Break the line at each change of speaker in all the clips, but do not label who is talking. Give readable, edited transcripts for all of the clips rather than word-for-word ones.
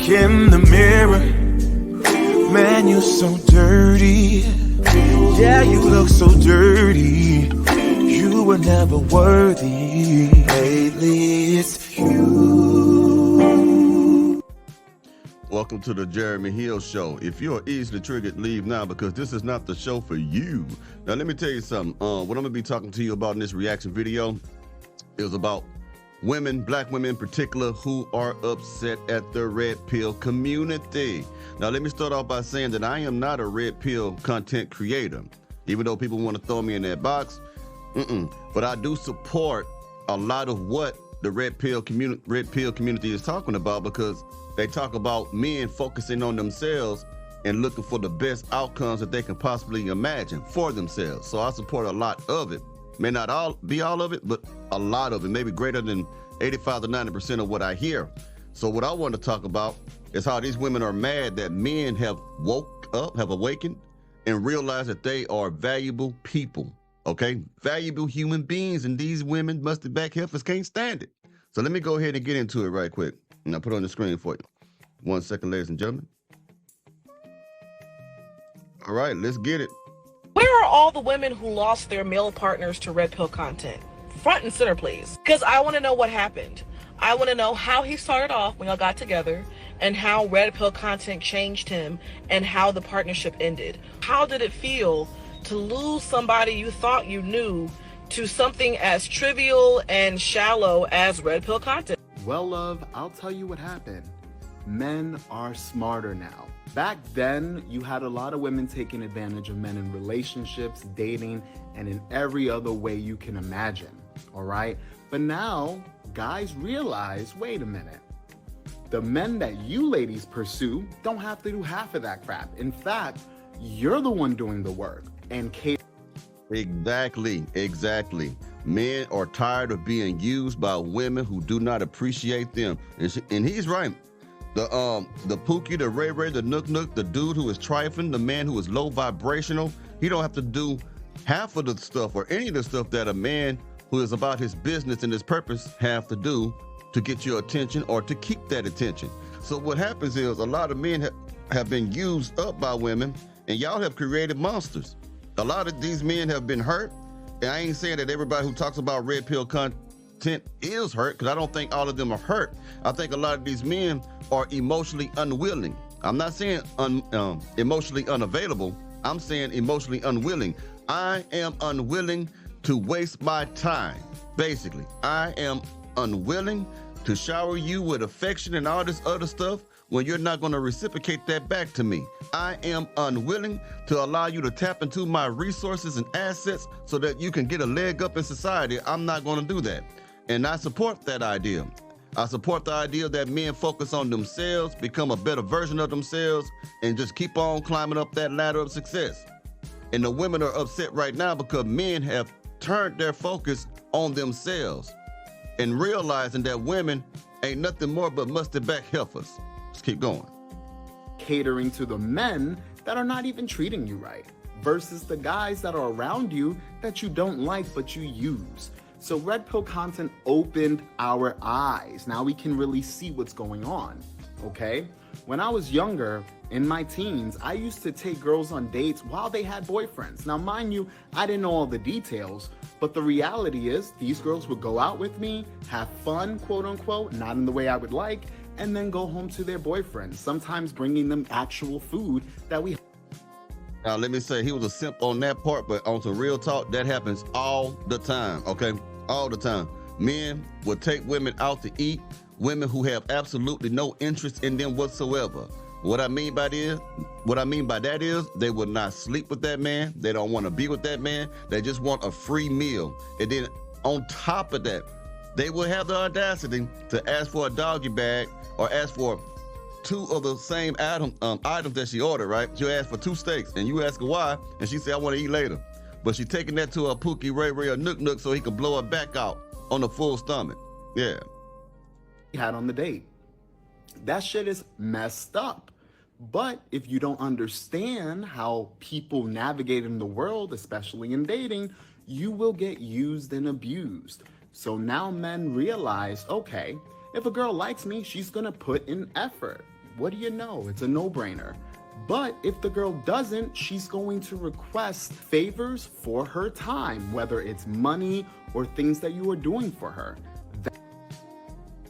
in the mirror. Man, you're so dirty. Yeah, you look so dirty. You were never worthy. Lately, it's you.
Welcome to the Jeremy Hill Show. If you're easily triggered, leave now because this is not the show for you. Now, let me tell you something. What I'm going to be talking to you about in this reaction video is about women, black women in particular, who are upset at the red pill community. Now, let me start off by saying that I am not a red pill content creator, even though people want to throw me in that box. But I do support a lot of what the red pill community is talking about, because they talk about men focusing on themselves and looking for the best outcomes that they can possibly imagine for themselves. So I support a lot of it. May not be all of it, but a lot of it, maybe greater than 85 to 90% of what I hear. So what I want to talk about is how these women are mad that men have woke up, have awakened, and realized that they are valuable people, okay? Valuable human beings, and these women, musty back heifers, can't stand it. So let me go ahead and get into it right quick, and I'll put it on the screen for you. 1 second, ladies and gentlemen. All right, let's get it.
Where are all the women who lost their male partners to red pill content? Front and center, please. Because I want to know what happened. I want to know how he started off when y'all got together, and how red pill content changed him, and how the partnership ended. How did it feel to lose somebody you thought you knew to something as trivial and shallow as red pill content?
Well, love, I'll tell you what happened. Men are smarter now. Back then, you had a lot of women taking advantage of men in relationships, dating, and in every other way you can imagine, all right? But now, guys realize, wait a minute. The men that you ladies pursue don't have to do half of that crap. In fact, you're the one doing the work. And
Exactly. Men are tired of being used by women who do not appreciate them. And he's right. The Pookie, the Ray Ray, the Nook Nook, the dude who is trifling, the man who is low vibrational, he don't have to do half of the stuff or any of the stuff that a man who is about his business and his purpose have to do to get your attention or to keep that attention. So what happens is a lot of men have been used up by women, and y'all have created monsters. A lot of these men have been hurt, and I ain't saying that everybody who talks about red pill content is hurt, because I don't think all of them are hurt. I think a lot of these men are emotionally unwilling. I'm not saying emotionally unavailable. I'm saying emotionally unwilling. I am unwilling to waste my time. Basically, I am unwilling to shower you with affection and all this other stuff when you're not going to reciprocate that back to me. I am unwilling to allow you to tap into my resources and assets so that you can get a leg up in society. I'm not going to do that. And I support that idea. I support the idea that men focus on themselves, become a better version of themselves, and just keep on climbing up that ladder of success. And the women are upset right now because men have turned their focus on themselves and realizing that women ain't nothing more but musty back heifers. Let's keep going.
Catering to the men that are not even treating you right versus the guys that are around you that you don't like but you use. So red pill content opened our eyes. Now we can really see what's going on, okay? When I was younger, in my teens, I used to take girls on dates while they had boyfriends. Now, mind you, I didn't know all the details, but the reality is these girls would go out with me, have fun, quote unquote, not in the way I would like, and then go home to their boyfriends, sometimes bringing them actual food that we...
Now, let me say, he was a simp on that part, but on some real talk, that happens all the time, okay? All the time. Men will take women out to eat, women who have absolutely no interest in them whatsoever. What I mean by that is they will not sleep with that man. They don't want to be with that man. They just want a free meal. And then on top of that, they will have the audacity to ask for a doggy bag or ask for two of the same items that she ordered, right? She'll ask for 2 steaks, and you ask her why, and she say, I want to eat later. But she's taking that to a Pookie, Ray Ray, or Nook Nook so he can blow her back out on a full stomach. Yeah.
Had on the date. That shit is messed up. But if you don't understand how people navigate in the world, especially in dating, you will get used and abused. So now men realize, okay, if a girl likes me, she's gonna put in effort. what do you know? It's a no-brainer. But if the girl doesn't, she's going to request favors for her time, whether it's money or things that you are doing for her.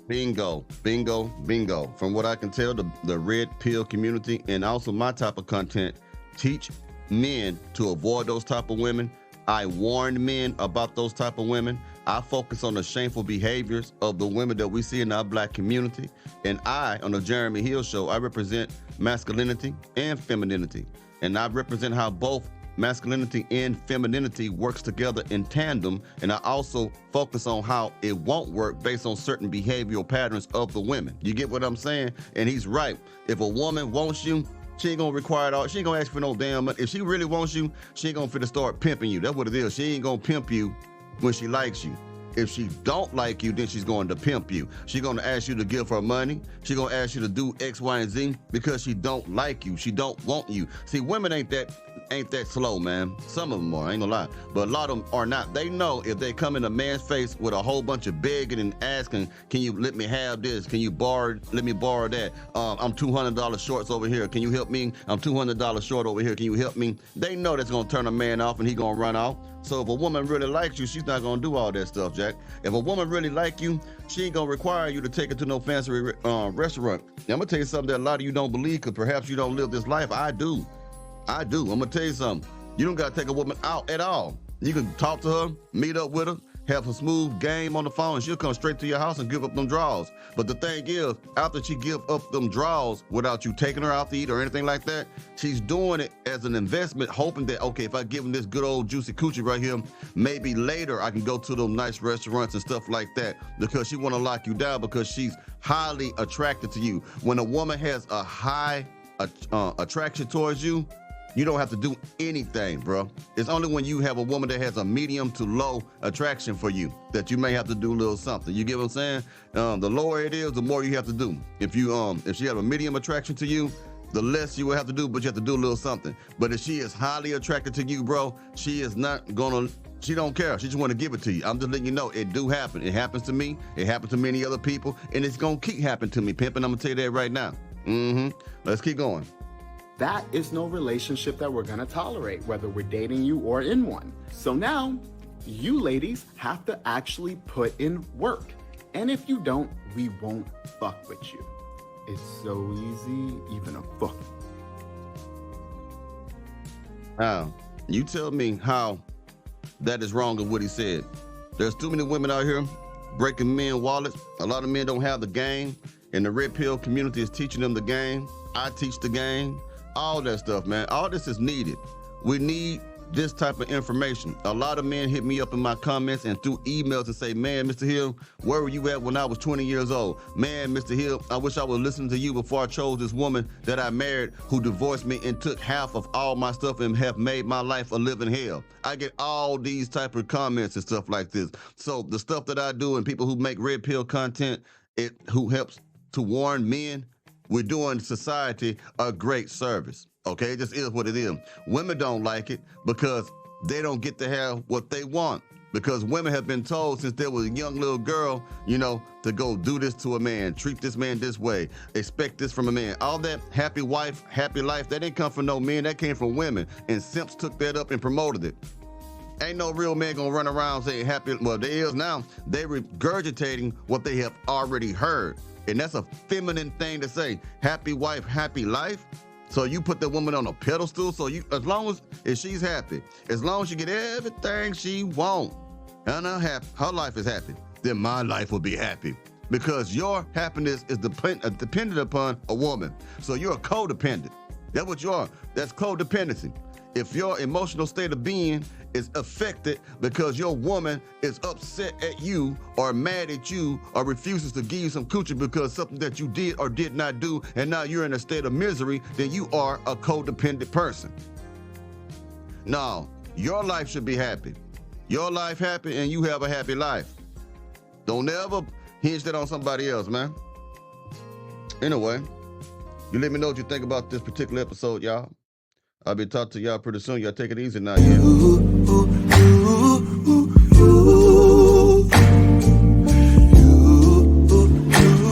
Bingo, bingo, bingo. From what I can tell, the red pill community and also my type of content teach men to avoid those type of women. I warn men about those type of women. I focus on the shameful behaviors of the women that we see in our Black community. And I, on the Jeremy Hill Show, I represent masculinity and femininity. And I represent how both masculinity and femininity works together in tandem. And I also focus on how it won't work based on certain behavioral patterns of the women. You get what I'm saying? And he's right. If a woman wants you, she ain't gonna require it all. She ain't gonna ask for no damn money. If she really wants you, she ain't gonna fit to start pimping you. That's what it is. She ain't gonna pimp you when she likes you. If she don't like you, then she's going to pimp you. She's going to ask you to give her money. She's going to ask you to do X, Y, and Z because she don't like you. She don't want you. See, women ain't that slow, man. Some of them are, I ain't gonna lie. But a lot of them are not. They know if they come in a man's face with a whole bunch of begging and asking, can you let me have this? Can you let me borrow that? I'm $200 short over here. Can you help me? I'm $200 short over here. Can you help me? They know that's gonna turn a man off and he gonna run off. So if a woman really likes you, she's not gonna do all that stuff, Jack. If a woman really like you, she ain't gonna require you to take her to no fancy restaurant. Now, I'm gonna tell you something that a lot of you don't believe, because perhaps you don't live this life. I do. I'm gonna tell you something. You don't gotta take a woman out at all. You can talk to her, meet up with her, have a smooth game on the phone, and she'll come straight to your house and give up them draws. But the thing is, after she give up them draws without you taking her out to eat or anything like that, she's doing it as an investment, hoping that, okay, if I give him this good old juicy coochie right here, maybe later I can go to those nice restaurants and stuff like that, because she wanna lock you down because she's highly attracted to you. When a woman has a high attraction towards you, you don't have to do anything, bro. It's only when you have a woman that has a medium to low attraction for you that you may have to do a little something. You get what I'm saying? The lower it is, the more you have to do. If she has a medium attraction to you, the less you will have to do, but you have to do a little something. But if she is highly attracted to you, bro, she is not gonna, she don't care. She just want to give it to you. I'm just letting you know it do happen. It happens to me. It happens to many other people, and it's gonna keep happening to me, pimp. And I'm gonna tell you that right now. Let's keep going.
That is no relationship that we're gonna tolerate, whether we're dating you or in one. So now, you ladies have to actually put in work. And if you don't, we won't fuck with you. It's so easy, even a fuck.
Now, you tell me how that is wrong of what he said. There's too many women out here breaking men wallets. A lot of men don't have the game, and the red pill community is teaching them the game. I teach the game. All that stuff, man. All this is needed. We need this type of information. A lot of men hit me up in my comments and through emails and say, man, Mr. Hill, where were you at when I was 20 years old? Man, Mr. Hill, I wish I was listening to you before I chose this woman that I married who divorced me and took half of all my stuff and have made my life a living hell. I get all these type of comments and stuff like this. So the stuff that I do and people who make red pill content, who helps to warn men, we're doing society a great service, okay? It just is what it is. Women don't like it because they don't get to have what they want, because women have been told since they was a young little girl, to go do this to a man, treat this man this way, expect this from a man. All that happy wife, happy life, that didn't come from no men, that came from women, and simps took that up and promoted it. Ain't no real man gonna run around saying happy, well, there is now. They regurgitating what they have already heard. And that's a feminine thing to say, happy wife, happy life. So you put the woman on a pedestal. So as long as she's happy, as long as she get everything she wants, and her life is happy, then my life will be happy. Because your happiness is dependent upon a woman. So you're a codependent. That's what you are. That's codependency. If your emotional state of being is affected because your woman is upset at you or mad at you or refuses to give you some coochie because something that you did or did not do, and now you're in a state of misery, then you are a codependent person. No, your life should be happy. Your life happy and you have a happy life. Don't ever hinge that on somebody else, man. Anyway, you let me know what you think about this particular episode, y'all. I'll be talking to y'all pretty soon. Y'all take it easy now, yeah.